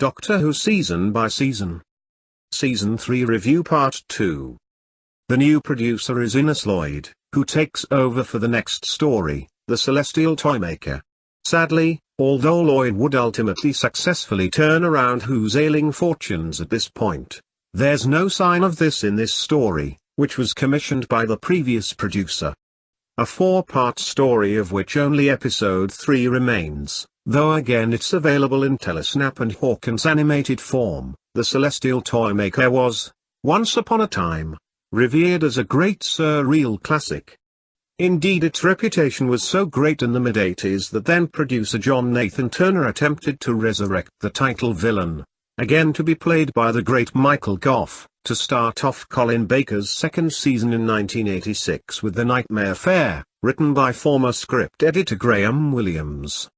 Doctor Who Season by Season. Season 3 Review Part 2. The new producer is Innes Lloyd, who takes over for the next story, The Celestial Toymaker. Sadly, although Lloyd would ultimately successfully turn around Who's ailing fortunes at this point, there's no sign of this in this story, which was commissioned by the previous producer. A 4-part story of which only episode 3 remains, though again it's available in Telesnap and Hawkins animated form. The Celestial Toymaker was, once upon a time, revered as a great surreal classic. Indeed, its reputation was so great in the mid-80s that then producer John Nathan Turner attempted to resurrect the title villain, again to be played by the great Michael Gough, to start off Colin Baker's second season in 1986 with The Nightmare Fair, written by former script editor Graham Williams.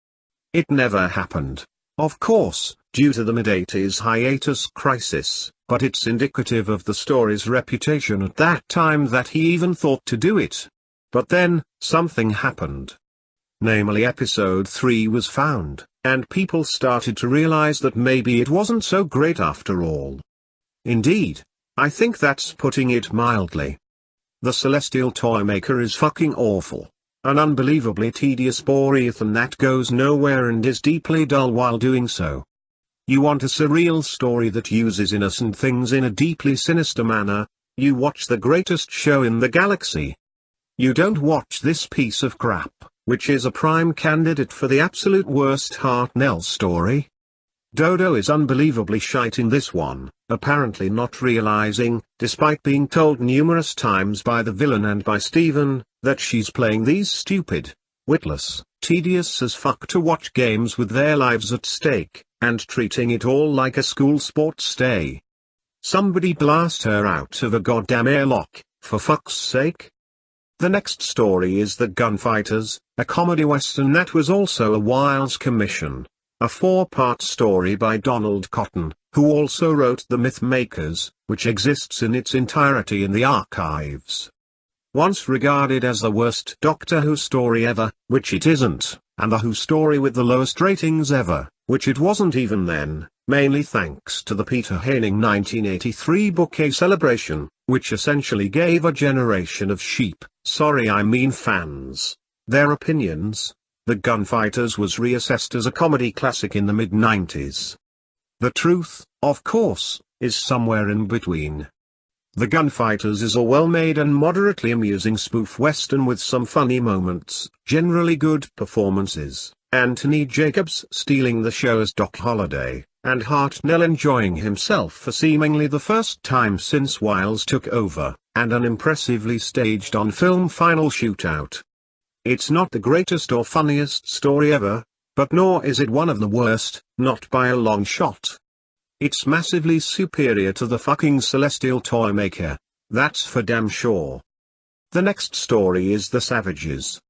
It never happened, of course, due to the mid-80s hiatus crisis, but it's indicative of the story's reputation at that time that he even thought to do it. But then, something happened. Namely, episode 3 was found, and people started to realize that maybe it wasn't so great after all. Indeed, I think that's putting it mildly. The Celestial Toymaker is fucking awful. An unbelievably tedious bore-a-thon that goes nowhere and is deeply dull while doing so. You want a surreal story that uses innocent things in a deeply sinister manner, you watch The Greatest Show in the Galaxy. You don't watch this piece of crap, which is a prime candidate for the absolute worst Hartnell story. Dodo is unbelievably shite in this one, apparently not realizing, despite being told numerous times by the villain and by Steven, that she's playing these stupid, witless, tedious as fuck to watch games with their lives at stake, and treating it all like a school sports day. Somebody blast her out of a goddamn airlock, for fuck's sake. The next story is The Gunfighters, a comedy western that was also a Wiles commission. A 4-part story by Donald Cotton, who also wrote The Mythmakers, which exists in its entirety in the archives. Once regarded as the worst Doctor Who story ever, which it isn't, and the Who story with the lowest ratings ever, which it wasn't even then, mainly thanks to the Peter Haining 1983 book A Celebration, which essentially gave a generation of fans, their opinions. The Gunfighters was reassessed as a comedy classic in the mid-90s. The truth, of course, is somewhere in between. The Gunfighters is a well-made and moderately amusing spoof western with some funny moments, generally good performances, Anthony Jacobs stealing the show as Doc Holliday, and Hartnell enjoying himself for seemingly the first time since Wiles took over, and an impressively staged on-film final shootout. It's not the greatest or funniest story ever, but nor is it one of the worst, not by a long shot. It's massively superior to the fucking Celestial Toymaker, that's for damn sure. The next story is The Savages.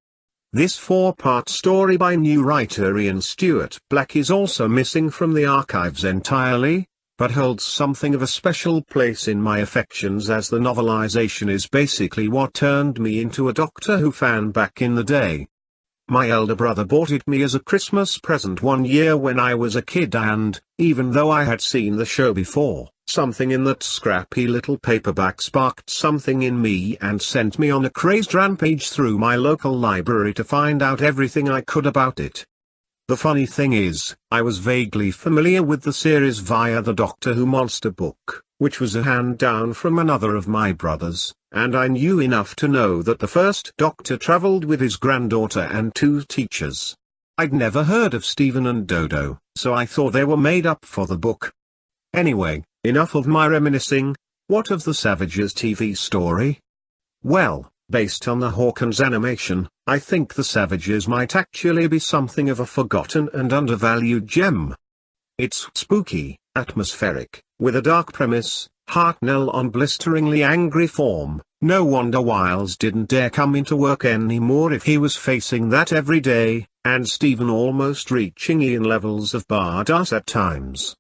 This 4-part story by new writer Ian Stewart Black is also missing from the archives entirely, but holds something of a special place in my affections as the novelization is basically what turned me into a Doctor Who fan back in the day. My elder brother bought it me as a Christmas present one year when I was a kid, and, even though I had seen the show before, something in that scrappy little paperback sparked something in me and sent me on a crazed rampage through my local library to find out everything I could about it. The funny thing is, I was vaguely familiar with the series via the Doctor Who Monster book, which was a hand-down from another of my brothers, and I knew enough to know that the first Doctor travelled with his granddaughter and 2 teachers. I'd never heard of Steven and Dodo, so I thought they were made up for the book. Anyway, enough of my reminiscing. What of the Savages TV story? Well, based on the Hawkins animation, I think The Savages might actually be something of a forgotten and undervalued gem. It's spooky, atmospheric, with a dark premise, Hartnell on blisteringly angry form. No wonder Wiles didn't dare come into work anymore if he was facing that every day, and Steven almost reaching Ian levels of badass at times.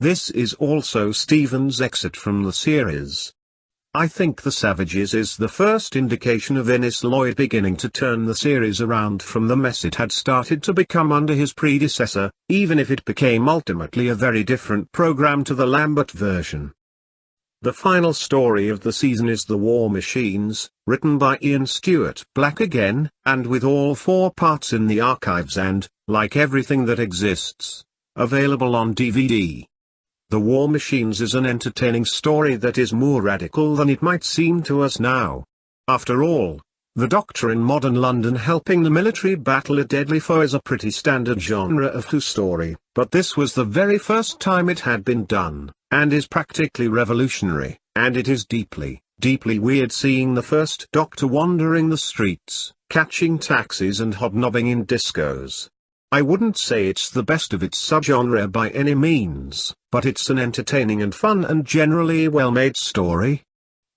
This is also Steven's exit from the series. I think The Savages is the first indication of Innes Lloyd beginning to turn the series around from the mess it had started to become under his predecessor, even if it became ultimately a very different program to the Lambert version. The final story of the season is The War Machines, written by Ian Stewart Black again, and with all 4 parts in the archives and, like everything that exists, available on DVD. The War Machines is an entertaining story that is more radical than it might seem to us now. After all, the Doctor in modern London helping the military battle a deadly foe is a pretty standard genre of Who story, but this was the very first time it had been done, and is practically revolutionary, and it is deeply, deeply weird seeing the first Doctor wandering the streets, catching taxis and hobnobbing in discos. I wouldn't say it's the best of its subgenre by any means, but it's an entertaining and fun and generally well-made story.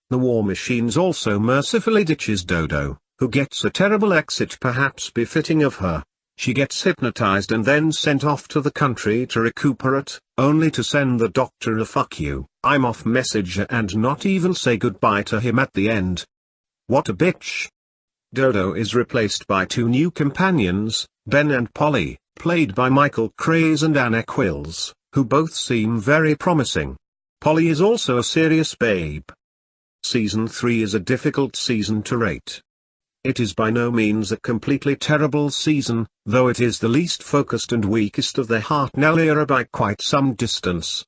The War Machines also mercifully ditches Dodo, who gets a terrible exit perhaps befitting of her. She gets hypnotized and then sent off to the country to recuperate, only to send the Doctor a "fuck you, I'm off" message and not even say goodbye to him at the end. What a bitch. Dodo is replaced by 2 new companions, Ben and Polly, played by Michael Craze and Anna Quills, who both seem very promising. Polly is also a serious babe. Season 3 is a difficult season to rate. It is by no means a completely terrible season, though it is the least focused and weakest of the Hartnell era by quite some distance.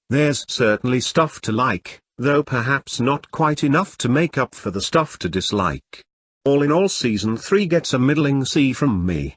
There's certainly stuff to like, though perhaps not quite enough to make up for the stuff to dislike. All in all, Season 3 gets a middling C from me.